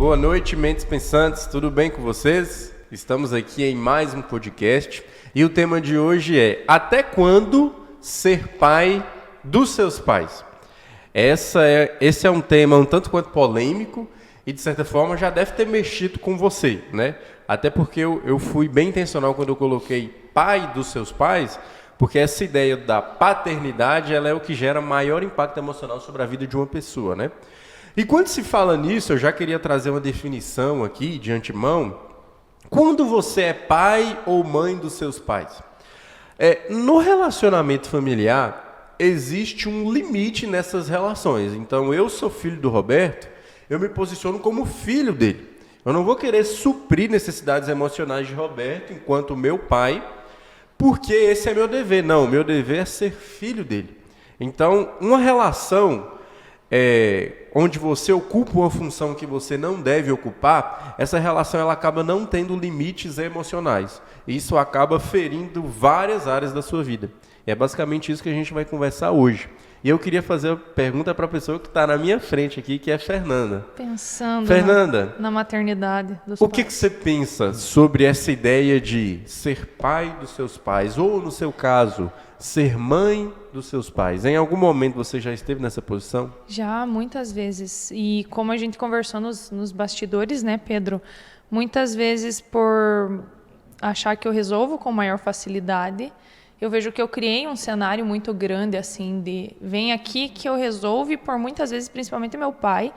Boa noite, mentes pensantes, tudo bem com vocês? Estamos aqui em mais um podcast e o tema de hoje é: até quando ser pai dos seus pais? Esse é um tema um tanto quanto polêmico e, de certa forma, já deve ter mexido com você, né? Até porque eu fui bem intencional quando eu coloquei pai dos seus pais, porque essa ideia da paternidade ela é o que gera maior impacto emocional sobre a vida de uma pessoa, né? E quando se fala nisso, eu já queria trazer uma definição aqui, de antemão. Quando você é pai ou mãe dos seus pais? No relacionamento familiar, existe um limite nessas relações. Então, eu sou filho do Roberto, eu me posiciono como filho dele. Eu não vou querer suprir necessidades emocionais de Roberto enquanto meu pai, porque esse é meu dever. Não, meu dever é ser filho dele. Então, uma relação onde você ocupa uma função que você não deve ocupar, essa relação ela acaba não tendo limites emocionais. Isso acaba ferindo várias áreas da sua vida. E é basicamente isso que a gente vai conversar hoje. E eu queria fazer a pergunta para a pessoa que está na minha frente aqui, que é a Fernanda. Pensando na maternidade dos pais. O que você pensa sobre essa ideia de ser pai dos seus pais, ou no seu caso, ser mãe dos seus pais? Em algum momento você já esteve nessa posição? Já, muitas vezes. E como a gente conversou nos bastidores, né, Pedro? Muitas vezes por achar que eu resolvo com maior facilidade, eu vejo que eu criei um cenário muito grande, assim, de vem aqui que eu resolvo, e por muitas vezes, principalmente meu pai,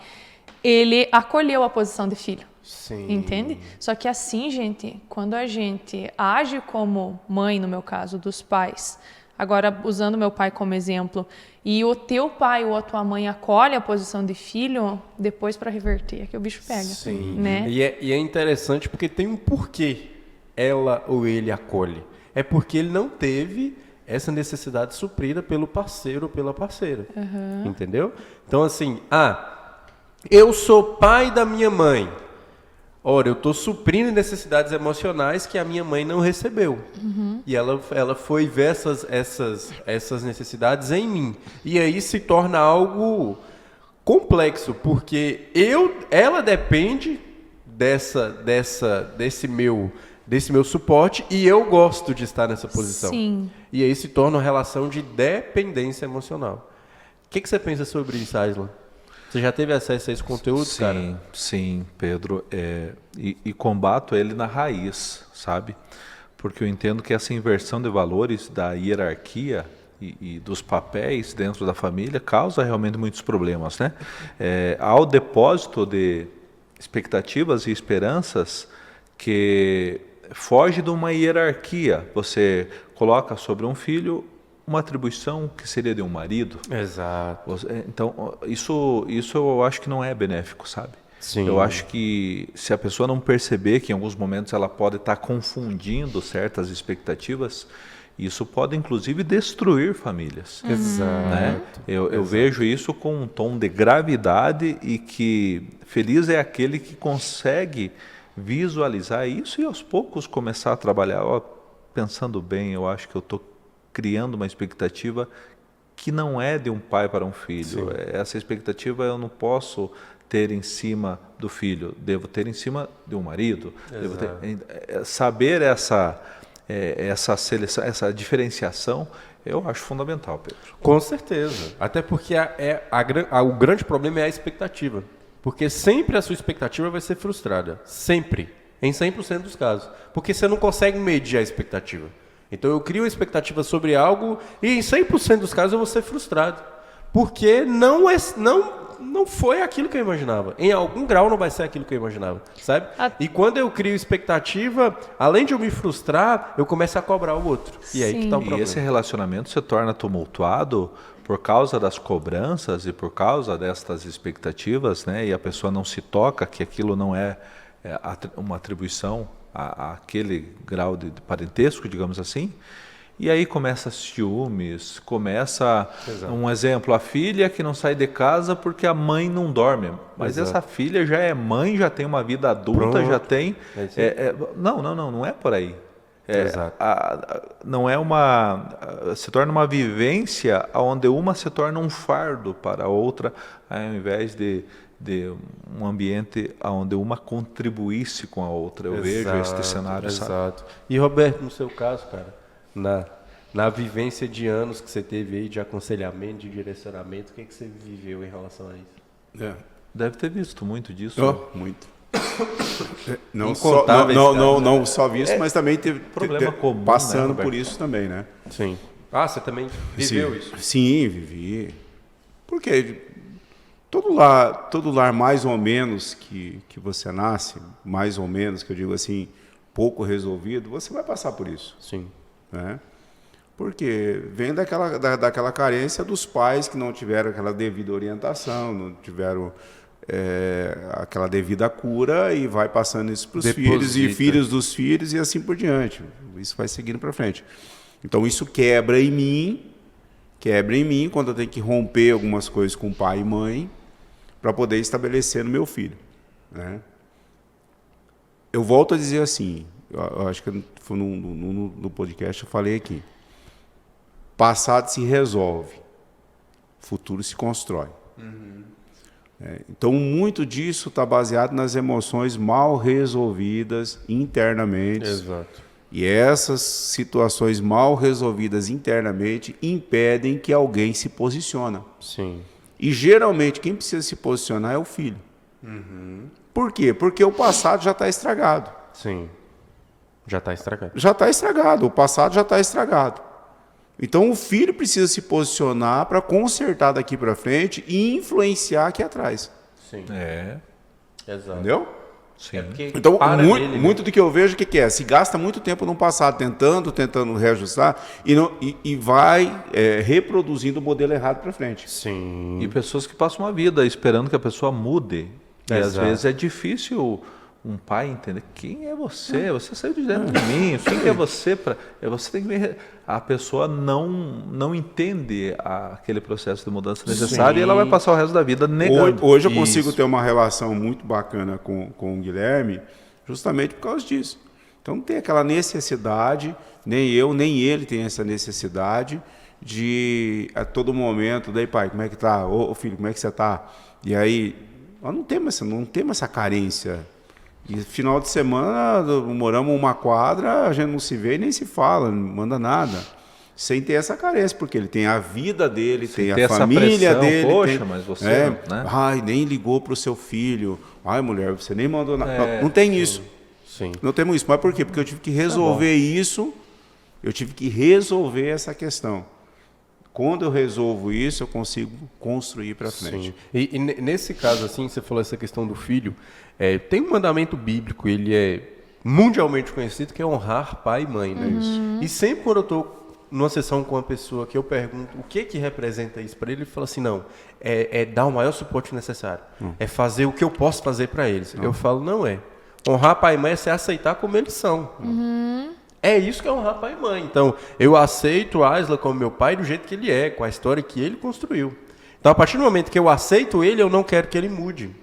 ele acolheu a posição de filho. Sim. Entende? Só que assim, gente, quando a gente age como mãe, no meu caso, dos pais, agora usando meu pai como exemplo, e o teu pai ou a tua mãe acolhe a posição de filho, depois para reverter, é que o bicho pega. Sim. Né? E é interessante porque tem um porquê ela ou ele acolhe. É porque ele não teve essa necessidade suprida pelo parceiro ou pela parceira. Uhum. Entendeu? Então, assim, eu sou pai da minha mãe. Ora, eu estou suprindo necessidades emocionais que a minha mãe não recebeu. Uhum. E ela foi ver essas necessidades em mim. E aí se torna algo complexo, porque ela depende desse meu suporte, e eu gosto de estar nessa posição. Sim. E aí se torna uma relação de dependência emocional. O que você pensa sobre isso, Aislan? Você já teve acesso a esse conteúdo, cara? Sim, Pedro. E combato ele na raiz, sabe? Porque eu entendo que essa inversão de valores da hierarquia e dos papéis dentro da família causa realmente muitos problemas, né? Há o depósito de expectativas e esperanças que foge de uma hierarquia. Você coloca sobre um filho uma atribuição que seria de um marido. Exato. Então, isso eu acho que não é benéfico, sabe? Sim. Eu acho que se a pessoa não perceber que em alguns momentos ela pode estar confundindo certas expectativas, isso pode inclusive destruir famílias. Exato. Né? Eu vejo isso com um tom de gravidade, e que feliz é aquele que consegue visualizar isso e aos poucos começar a trabalhar. Pensando bem, eu acho que eu estou criando uma expectativa que não é de um pai para um filho. Sim. Essa expectativa eu não posso ter em cima do filho, devo ter em cima de um marido. Devo saber essa seleção, essa diferenciação, eu acho fundamental, Pedro. Com certeza. Até porque o grande problema é a expectativa. Porque sempre a sua expectativa vai ser frustrada. Sempre. Em 100% dos casos. Porque você não consegue medir a expectativa. Então eu crio uma expectativa sobre algo e em 100% dos casos eu vou ser frustrado. Porque não foi aquilo que eu imaginava. Em algum grau não vai ser aquilo que eu imaginava. Sabe? E quando eu crio expectativa, além de eu me frustrar, eu começo a cobrar o outro. E aí que está o problema. E esse relacionamento se torna tumultuado por causa das cobranças e por causa destas expectativas, né? E a pessoa não se toca que aquilo não é uma atribuição àquele grau de parentesco, digamos assim. E aí começa ciúmes, começa, um exemplo, a filha que não sai de casa porque a mãe não dorme. Mas essa filha já é mãe, já tem uma vida adulta, já tem... Não é por aí. Exato. Não é se torna uma vivência onde uma se torna um fardo para a outra, ao invés de um ambiente onde uma contribuísse com a outra. Eu vejo este cenário, sabe? Exato. E Roberto, no seu caso, cara, na vivência de anos que você teve aí de aconselhamento, de direcionamento, o que você viveu em relação a isso? Deve ter visto muito disso. Muito. Não só visto, mas também problema comum, passando, né, por isso também, né? Sim. Ah, você também viveu isso? Sim, vivi. Porque todo lar mais ou menos que você nasce, mais ou menos, que eu digo assim, pouco resolvido, você vai passar por isso. Sim. Né? Porque vem daquela carência dos pais que não tiveram aquela devida orientação, não tiveram aquela devida cura, e vai passando isso para os filhos e filhos dos filhos e assim por diante. Isso vai seguindo para frente. Então isso quebra em mim quando eu tenho que romper algumas coisas com pai e mãe para poder estabelecer no meu filho. Né? Eu volto a dizer assim, eu acho que foi no podcast eu falei aqui, passado se resolve, futuro se constrói. Então, muito disso está baseado nas emoções mal resolvidas internamente. Exato. E essas situações mal resolvidas internamente impedem que alguém se posicione. Sim. E, geralmente, quem precisa se posicionar é o filho. Por quê? Porque o passado já está estragado. Sim. Já está estragado. Já está estragado. O passado já está estragado. Então, o filho precisa se posicionar para consertar daqui para frente e influenciar aqui atrás. Sim. Exato. Entendeu? Sim. Então, nele, muito do que eu vejo, o que é? Se gasta muito tempo no passado tentando reajustar e vai reproduzindo o modelo errado para frente. Sim. E pessoas que passam uma vida esperando que a pessoa mude. E às Exato. vezes é difícil um pai entender quem é você. Você saiu de dentro de mim. Quem é você? Você tem que ver. A pessoa não entende aquele processo de mudança necessário. Sim. E ela vai passar o resto da vida negando. Hoje eu consigo ter uma relação muito bacana com o Guilherme justamente por causa disso. Então não tem aquela necessidade, nem eu, nem ele tem essa necessidade de a todo momento, daí pai, como é que tá? Ô filho, como é que você tá? E aí, nós não temos essa carência. E final de semana, moramos uma quadra, a gente não se vê e nem se fala, não manda nada. Sem ter essa carência, porque ele tem a vida dele, tem a família dele. Poxa, mas você... né? Ai, nem ligou para o seu filho. Ai, mulher, você nem mandou nada. Não tem isso. Sim. Não temos isso. Mas por quê? Porque eu tive que resolver isso, eu tive que resolver essa questão. Quando eu resolvo isso, eu consigo construir para frente. Sim. E nesse caso, assim, você falou essa questão do filho, tem um mandamento bíblico, ele é mundialmente conhecido, que é honrar pai e mãe, né? E sempre quando eu estou numa sessão com uma pessoa que eu pergunto o que representa isso para ele, ele fala assim, não, é dar o maior suporte necessário, é fazer o que eu posso fazer para eles. Eu falo, não é. Honrar pai e mãe é se aceitar como eles são. É isso que é honrar pai e mãe. Então, eu aceito a Aisla como meu pai do jeito que ele é, com a história que ele construiu. Então, a partir do momento que eu aceito ele, eu não quero que ele mude.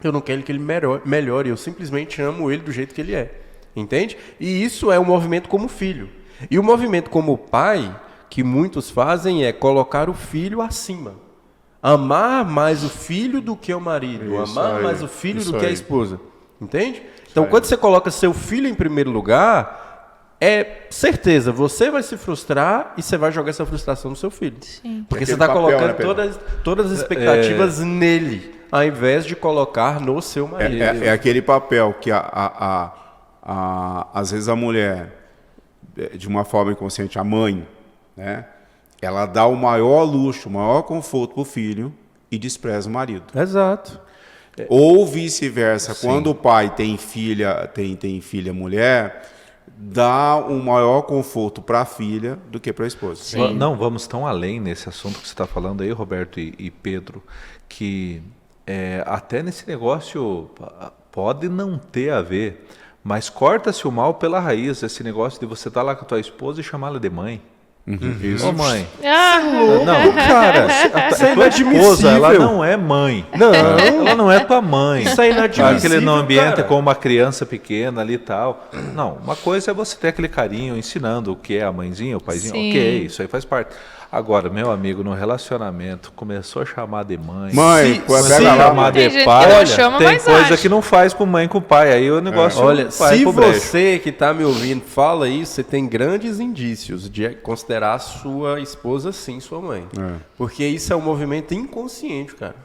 Eu não quero que ele melhore. Eu simplesmente amo ele do jeito que ele é. Entende? E isso é um movimento como filho. E o movimento como pai, que muitos fazem, é colocar o filho acima. Amar mais o filho do que o marido. Isso amar aí. mais o filho Isso do que a aí. esposa. Entende? Então, quando você coloca seu filho em primeiro lugar... certeza, você vai se frustrar e você vai jogar essa frustração no seu filho. Sim. Porque você Aquele está papel, colocando né, todas as expectativas nele, ao invés de colocar no seu marido. É aquele papel que às vezes a mulher, de uma forma inconsciente, a mãe, né, ela dá o maior luxo, o maior conforto para o filho e despreza o marido. Exato. Ou vice-versa, quando o pai tem filha mulher, dá um maior conforto para a filha do que para a esposa. Sim. Não, vamos tão além nesse assunto que você está falando aí, Roberto e Pedro, que até nesse negócio pode não ter a ver, mas corta-se o mal pela raiz, esse negócio de você estar lá com a tua esposa e chamá-la de mãe. Isso. Ô mãe, Ah, cara, a tua esposa, ela não é mãe. Não. Ela não é tua mãe. Isso é inadmissível, Aquele no ambiente cara. com uma criança pequena ali e tal. Não, uma coisa é você ter aquele carinho ensinando o que é a mãezinha, o paizinho. Sim. Ok, isso aí faz parte. Agora, meu amigo, no relacionamento, começou a chamar de mãe. Mãe, Começou a pega lá, chamar mãe. Tem de gente pai. que não Olha, chama, tem mas coisa acha. que não faz com mãe e com pai. Aí o negócio Olha, vai se pro brejo. você que está me ouvindo fala isso, você tem grandes indícios de considerar a sua esposa sim sua mãe. Porque isso é um movimento inconsciente, cara.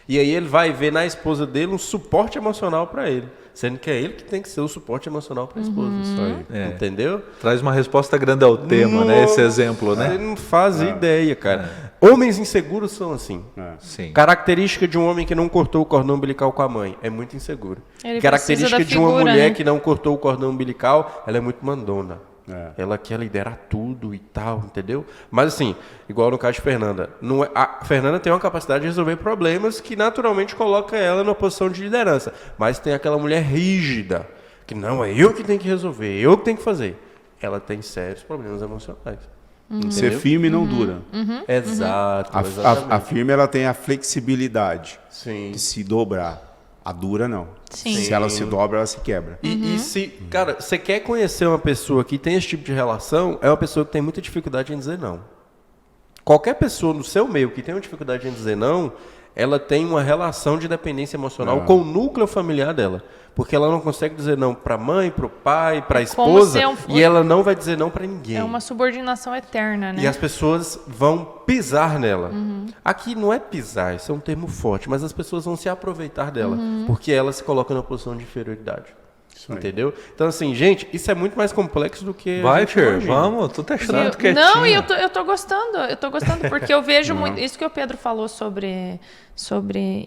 E aí ele vai ver na esposa dele um suporte emocional para ele. Sendo que é ele que tem que ser o suporte emocional para a esposa. Isso aí. É. Entendeu? Traz uma resposta grande ao tema, né? Esse exemplo, né? Você não faz ideia, cara. Homens inseguros são assim. Sim. Característica de um homem que não cortou o cordão umbilical com a mãe é muito inseguro. Ele Característica precisa da de uma figura, mulher né? que não cortou o cordão umbilical, ela é muito mandona. Ela quer liderar tudo e tal, entendeu? Mas assim, igual no caso de Fernanda, não é, a Fernanda tem uma capacidade de resolver problemas que naturalmente coloca ela numa posição de liderança. Mas tem aquela mulher rígida, que não, é eu que tenho que resolver, eu que tenho que fazer. Ela tem sérios problemas emocionais. Ser Entendeu? firme não dura. Exato, A exatamente. firme ela tem a flexibilidade Sim. de se dobrar. A dura não. Sim. Se ela se dobra, ela se quebra. E se, cara, você quer conhecer uma pessoa que tem esse tipo de relação, é uma pessoa que tem muita dificuldade em dizer não. Qualquer pessoa no seu meio que tem uma dificuldade em dizer não, ela tem uma relação de dependência emocional com o núcleo familiar dela. Porque ela não consegue dizer não para a mãe, para o pai, para a como esposa, se e ela não vai dizer não para ninguém. É uma subordinação eterna, né? E as pessoas vão pisar nela. Aqui não é pisar, isso é um termo forte, mas as pessoas vão se aproveitar dela, porque ela se coloca numa posição de inferioridade. Entendeu? Então, assim, gente, isso é muito mais complexo do que. Vai, a gente Fer, imagina. vamos, tu tá achando quietinho. Não, e eu tô gostando, porque eu vejo muito, isso que o Pedro falou sobre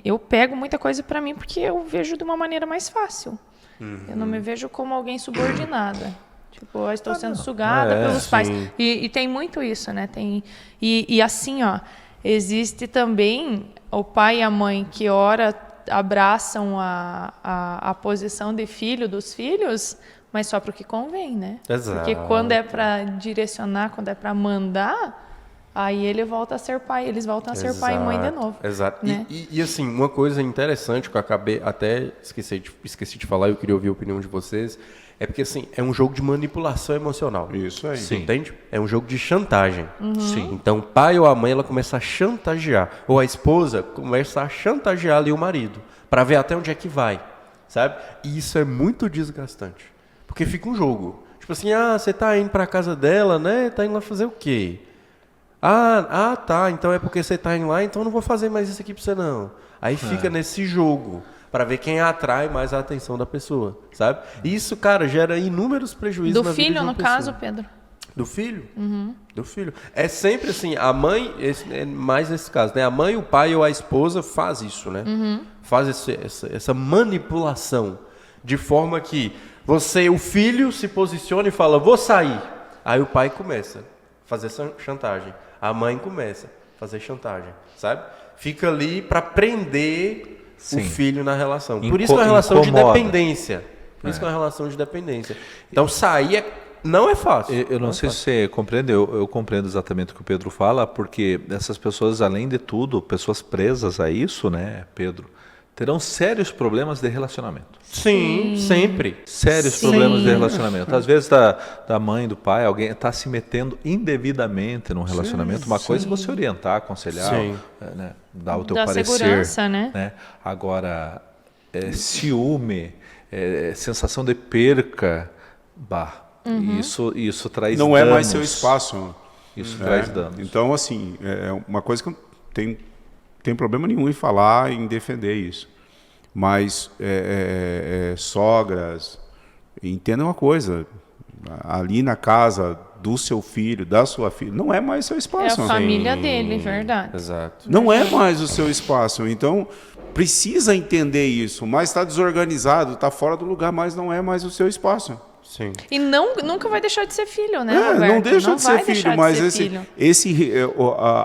eu pego muita coisa pra mim porque eu vejo de uma maneira mais fácil. Eu não me vejo como alguém subordinada. Tipo, eu estou sendo sugada pelos pais. E tem muito isso, né? E assim, ó, existe também o pai e a mãe que ora abraçam a posição de filho dos filhos, mas só para o que convém, né? Exato. Porque quando é para direcionar, quando é para mandar, aí ele volta a ser pai, eles voltam a ser pai e mãe de novo. Exato. Né? E assim, uma coisa interessante que eu acabei até esqueci de falar, eu queria ouvir a opinião de vocês, é porque assim, é um jogo de manipulação emocional. Isso aí. Sim. Entende? É um jogo de chantagem. Sim. Então, o pai ou a mãe, ela começa a chantagear. Ou a esposa começa a chantagear ali o marido. Para ver até onde é que vai. Sabe? E isso é muito desgastante. Porque fica um jogo. Tipo assim, você tá indo para casa dela, né? Tá indo lá fazer o quê? Tá. Então é porque você tá indo lá, então eu não vou fazer mais isso aqui pra você não. Aí fica nesse jogo. Para ver quem atrai mais a atenção da pessoa, sabe? E isso, cara, gera inúmeros prejuízos Do na vida de filho, uma no pessoa. caso, Pedro. Do filho? Do filho. É sempre assim, a mãe, é mais nesse caso, né? A mãe, o pai ou a esposa faz isso, né? Faz essa manipulação. De forma que o filho se posiciona e fala, vou sair. Aí o pai começa a fazer essa chantagem. A mãe começa a fazer chantagem, sabe? Fica ali para prender o filho na relação. Por isso que é uma relação de dependência. Por isso que é uma relação de dependência. Então sair não é fácil. Eu não sei se você compreende, eu compreendo exatamente o que o Pedro fala, porque essas pessoas, além de tudo, pessoas presas a isso, né, Pedro, terão sérios problemas de relacionamento. Sim, sempre. Sérios problemas de relacionamento. Às vezes da mãe, do pai, alguém está se metendo indevidamente num relacionamento. Uma coisa é você orientar, aconselhar, né, dar o teu parecer. Segurança, né? Agora, ciúme, sensação de perca, isso traz Não danos. é mais seu espaço. Isso traz danos. Então, assim, é uma coisa que eu tem problema nenhum em falar, em defender isso. Mas sogras, entenda uma coisa, ali na casa do seu filho, da sua filha, não é mais seu É a espaço. família dele, verdade. Exato. Não é mais o seu espaço. Então, precisa entender isso. Mas está desorganizado, está fora do lugar, mas não é mais o seu espaço. Sim. E nunca vai deixar de ser filho, né, Roberto? Não deixa de ser vai deixar filho, mas de ser filho.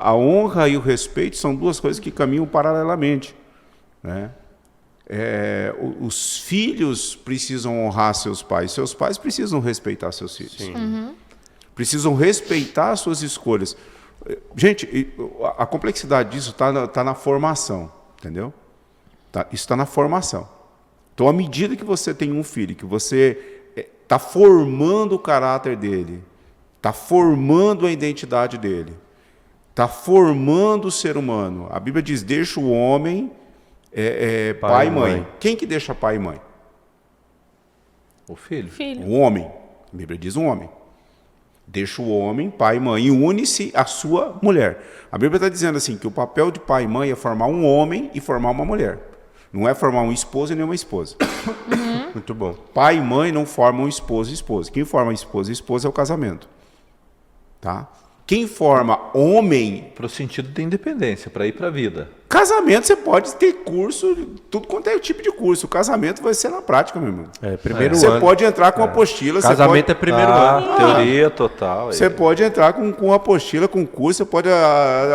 a honra e o respeito são duas coisas que caminham paralelamente, né? Os filhos precisam honrar seus pais precisam respeitar seus filhos. precisam respeitar as suas escolhas. Gente, a complexidade disso está na formação, entendeu? Isso está na formação. Então, à medida que você tem um filho, que você está formando o caráter dele, está formando a identidade dele, está formando o ser humano. A Bíblia diz, deixa o homem pai e mãe. Quem que deixa pai e mãe? O filho. O homem. A Bíblia diz um homem. Deixa o homem, pai e mãe, e une-se à sua mulher. A Bíblia está dizendo assim, que o papel de pai e mãe é formar um homem e formar uma mulher. Não é formar um esposo e nem uma esposa. Muito bom. Pai e mãe não formam esposo e esposa. Quem forma esposo e esposa é o casamento. Tá? Quem forma homem... Para o sentido de independência, para ir para a vida. Casamento, você pode ter curso, tudo quanto é tipo de curso. O casamento vai ser na prática, meu irmão. Primeiro Você ano. pode entrar com apostila. Casamento é primeiro ano. Teoria total. Você pode entrar com apostila, com curso, você pode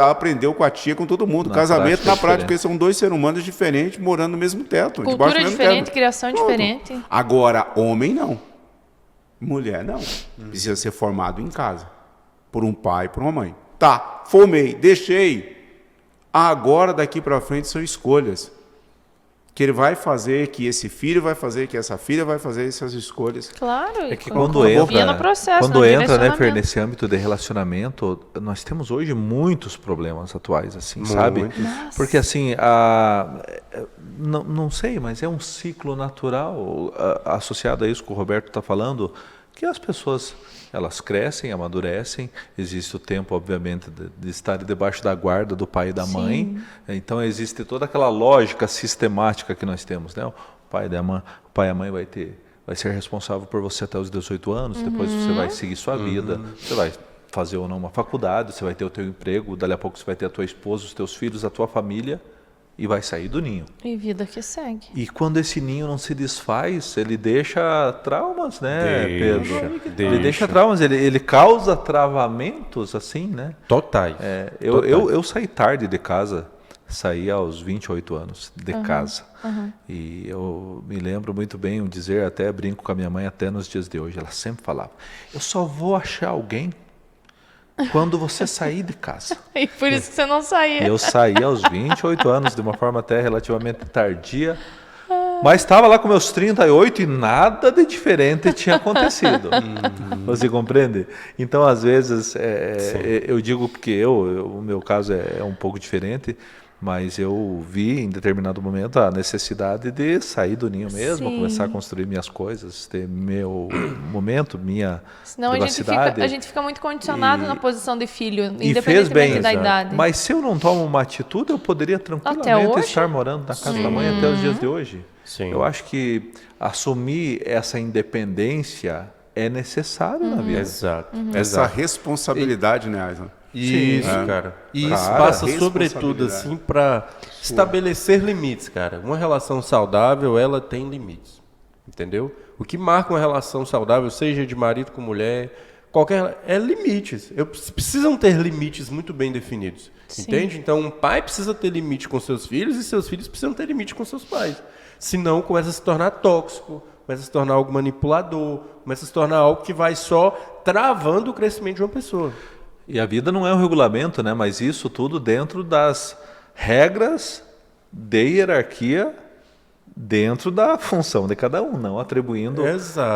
aprender com a tia, com todo mundo. Casamento, na prática, são dois seres humanos diferentes morando no mesmo teto. Cultura diferente, criação diferente. Agora, homem não. Mulher não. Precisa ser formado em casa. Por um pai, por uma mãe. Tá, formei, deixei. Agora, daqui para frente, são escolhas. Que ele vai fazer, que esse filho vai fazer, que essa filha vai fazer essas escolhas. Claro. É que quando entra, no processo, quando entra, né, Fer, nesse âmbito de relacionamento, nós temos hoje muitos problemas atuais, assim, sabe? Nossa. Porque, assim, não sei, mas é um ciclo natural associado a isso que o Roberto está falando, que as pessoas... Elas crescem, amadurecem, existe o tempo, obviamente, de estar debaixo da guarda do pai e da mãe. Então, existe toda aquela lógica sistemática que nós temos, né? O pai e a mãe vai ser responsável por você até os 18 anos, depois você vai seguir sua vida, você vai fazer ou não uma faculdade, você vai ter o teu emprego, dali a pouco você vai ter a tua esposa, os teus filhos, a tua família, e vai sair do ninho. E vida que segue. E quando esse ninho não se desfaz, ele deixa traumas, né, Pedro? Ele deixa traumas, ele causa travamentos, assim, né? Totais. Eu saí tarde de casa, saí aos 28 anos de casa. E eu me lembro muito bem, dizer, até brinco com a minha mãe até nos dias de hoje, ela sempre falava, eu só vou achar alguém quando você sair de casa. E por isso que você não saía. Eu saí aos 28 anos, de uma forma até relativamente tardia, mas estava lá com meus 38 e nada de diferente tinha acontecido. Você compreende? Então, às vezes, eu digo que o meu caso é um pouco diferente, mas eu vi em determinado momento a necessidade de sair do ninho mesmo, começar a construir minhas coisas, ter meu momento, minha Senão privacidade. a gente fica muito condicionado na posição de filho, E fez bem, independentemente da idade. Mas se eu não tomo uma atitude, eu poderia tranquilamente estar morando na casa da mãe até os dias de hoje. Sim. Eu acho que assumir essa independência é necessário na vida. Exato. Essa responsabilidade, né, Aislan? Isso, cara. E isso Cara, passa sobretudo responsabilidade. assim para estabelecer limites, cara. Uma relação saudável, ela tem limites. Entendeu? O que marca uma relação saudável, seja de marido com mulher, é limites. Precisam ter limites muito bem definidos. Entende? Então, um pai precisa ter limite com seus filhos e seus filhos precisam ter limite com seus pais. Senão, começa a se tornar tóxico, começa a se tornar algo manipulador, começa a se tornar algo que vai só travando o crescimento de uma pessoa. E a vida não é um regulamento, né? Mas isso tudo dentro das regras de hierarquia dentro da função de cada um, não atribuindo,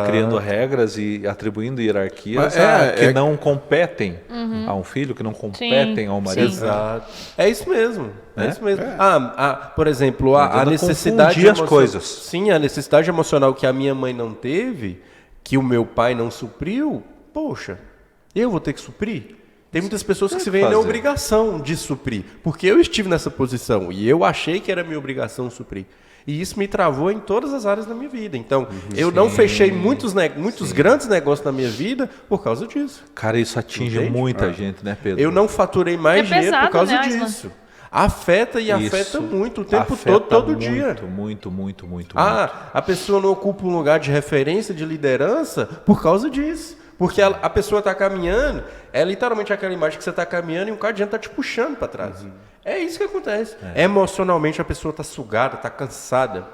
criando regras e atribuindo hierarquias que não competem a um filho, que não competem ao marido. Exato. É isso mesmo. É isso mesmo. Por exemplo, a Tentando necessidade confundir as coisas. Sim, a necessidade emocional que a minha mãe não teve, que o meu pai não supriu, poxa, eu vou ter que suprir? Tem muitas pessoas que se veem na obrigação de suprir, porque eu estive nessa posição e eu achei que era minha obrigação suprir. E isso me travou em todas as áreas da minha vida. Então, eu não fechei muitos grandes negócios na minha vida por causa disso. Cara, isso atinge muita gente, né, Pedro? Eu não faturei mais dinheiro por causa disso. Afeta e afeta muito o tempo todo dia. Muito. A pessoa não ocupa um lugar de referência, de liderança, por causa disso. Porque a pessoa está caminhando, é literalmente aquela imagem que você está caminhando e um cara de gente está te puxando para trás. É isso que acontece. Emocionalmente a pessoa está sugada, está cansada.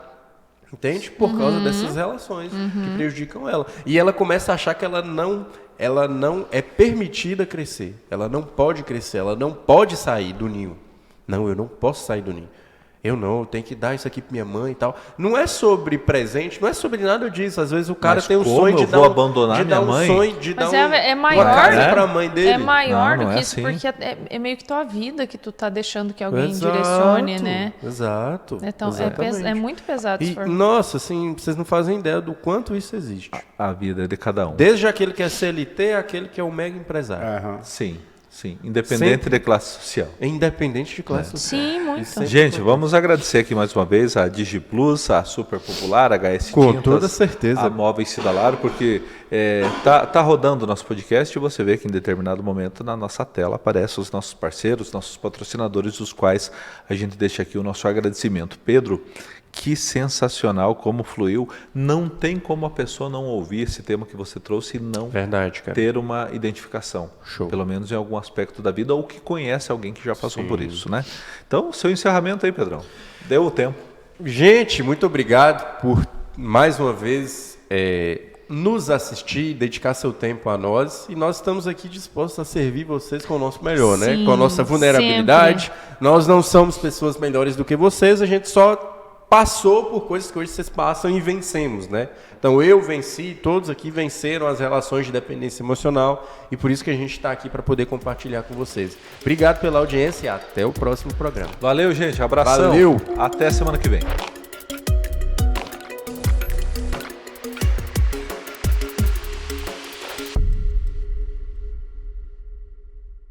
Entende? Por causa dessas relações que prejudicam ela. E ela começa a achar que ela não ela não é permitida crescer. Ela não pode crescer, ela não pode sair do ninho. Não, eu não posso sair do ninho. Eu tenho que dar isso aqui pra minha mãe e tal. Não é sobre presente, não é sobre nada disso. Às vezes o cara Mas tem um como sonho de eu vou abandonar minha mãe? sonho de dar Mas uma maior, casa pra mãe dele. É maior Não do é que isso, assim. porque é meio que tua vida que tu tá deixando que alguém Exato, direcione, né? Exato. Então, exatamente. é muito pesado. se E, for- nossa, assim, vocês não fazem ideia do quanto isso existe. A vida é de cada um. Desde aquele que é CLT, aquele que é um mega empresário. Aham. Sim. Independente Sempre. de classe social. É independente de classe social. Sim, muito. Isso é Gente, importante. vamos agradecer aqui mais uma vez a DigiPlus, a Super Popular, a HS Com Tintas, toda certeza. a Móveis Cidalaro, porque tá rodando o nosso podcast e você vê que em determinado momento na nossa tela aparecem os nossos parceiros, nossos patrocinadores, dos quais a gente deixa aqui o nosso agradecimento. Pedro, que sensacional como fluiu. Não tem como a pessoa não ouvir esse tema que você trouxe e não Verdade, cara. ter uma identificação. Show. Pelo menos em algum aspecto da vida, ou que conhece alguém que já passou por isso, né? Então, seu encerramento aí, Pedrão. Deu o tempo. Gente, muito obrigado por mais uma vez nos assistir, dedicar seu tempo a nós. E nós estamos aqui dispostos a servir vocês com o nosso melhor, né? Sim, Com a nossa vulnerabilidade. Nós não somos pessoas melhores do que vocês, a gente só passou por coisas que hoje vocês passam e vencemos, né? Então eu venci, todos aqui venceram as relações de dependência emocional e por isso que a gente está aqui para poder compartilhar com vocês. Obrigado pela audiência e até o próximo programa. Valeu, gente. Abração. Valeu. Até semana que vem.